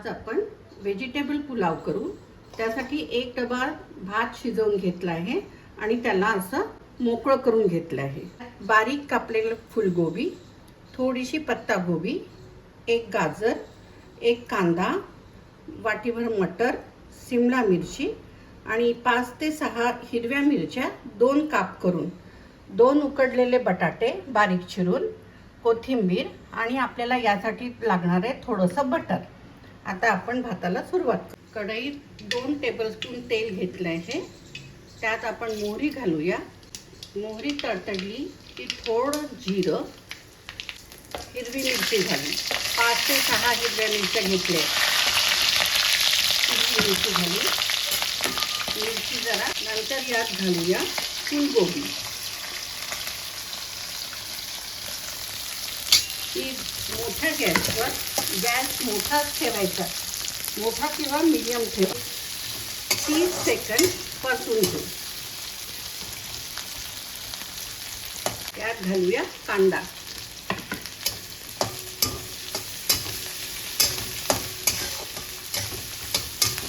आज आपण व्हेजिटेबल पुलाव करू। त्यासाठी एक डबा भात शिजवून घेतला आहे आणि त्याला असं मोकळं करून घेतलं आहे। बारीक कापलेलं फुलगोबी, थोडीशी पत्ता गोबी, एक गाजर, एक कांदा, वाटीभर मटर, शिमला मिरची आणि 5 ते 6 हिरव्या मिरच्या 2 काप करून, 2 उकडलेले बटाटे बारीक चिरून, कोथिंबीर आणि आपल्याला यासाठी लागणार आहे थोडंसं बटर। आता आपण भाताला सुरुवात करू। कढईत 2 टेबलस्पून तेल घेतलं आहे। त्यात आपण मोहरी घालूया। मोहरी तडतडली की थोडं जिरं, हिरवी मिरची घालू। 5 ते 6 हिरव्या मिरच्या घेतल्या। हिरवी मिरची घालू, मिरची जरा नंतर यात घालूया फुलगोबी। मोठ्या गॅसवर, गॅस मोठाच ठेवायचा, मोठा किंवा मीडियम ठेव। 30 सेकंद परतून घेऊ। यात घालूया कांदा।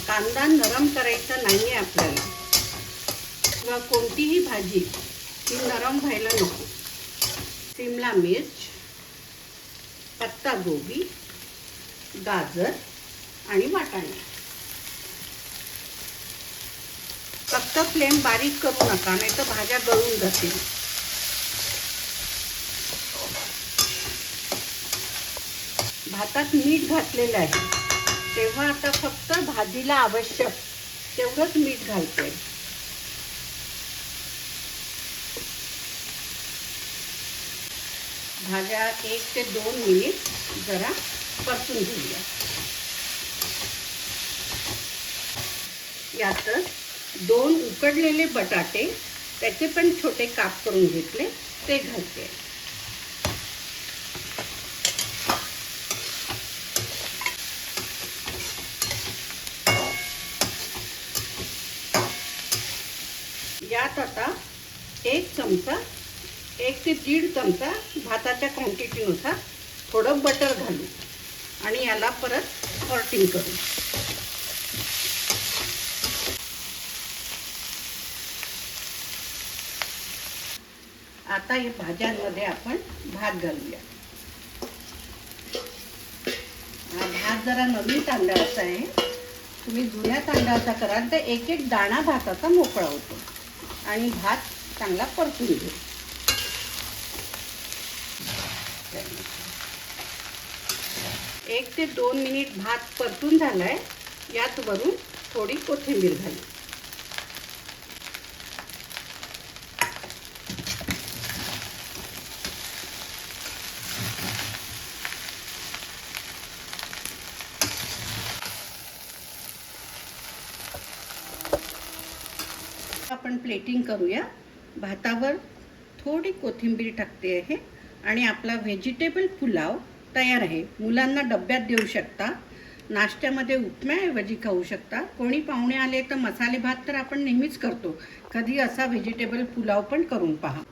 कांदा नरम करायचा नाहीये आपल्याला, किंवा कोणतीही भाजी ही नरम व्हायला नको। शिमला मिर्च, पत्ता गोबी, गाजर आणि वाटाणे। फक्त फ्लेम बारीक करू नका, नाहीतर भाज्या गळून जातील। भातात मीठ घातलेलं आहे, तेव्हा आता फक्त भाजीला आवश्यक तेवढंच मीठ घालते। भाज्या 1 ते 2 मिनिट जरा परतून घेऊया। यातच 2 उकडलेले बटाटे, त्याचे पण छोटे काप करून घेतले, ते घालते। यात आता 1 चमचा, 1 ते 1.5 चमचा भाताच्या क्वांटिटीनुसार थोडं बटर घालू आणि याला परत सॉर्टिंग करू। आता या भाज्यांमध्ये आपण भात घालूया। हा भात जरा नवीन तांदळाचा आहे, तुम्ही जुन्या तांदळाचा कराल तर एक एक दाणा भाताचा मोकळा होतो आणि भात चांगला परतून घेऊ। 1 ते 2 मिनिट भात परतून झालाय। यात वरून थोडी कोथिंबीर घालू। आपण प्लेटिंग करूया। भातावर थोडी कोथिंबीर टाकते आहे आणि आपला व्हेजिटेबल पुलाव तयार आहे। मुलांना डब्यात देऊ शकता, नाश्त्यामध्ये उपम्याऐवजी खाऊ शकता। कोणी पाहुणे आले तर मसाले भात तर आपण नेहमीच करतो, कधी असा व्हेजिटेबल पुलाव पण करून पहा।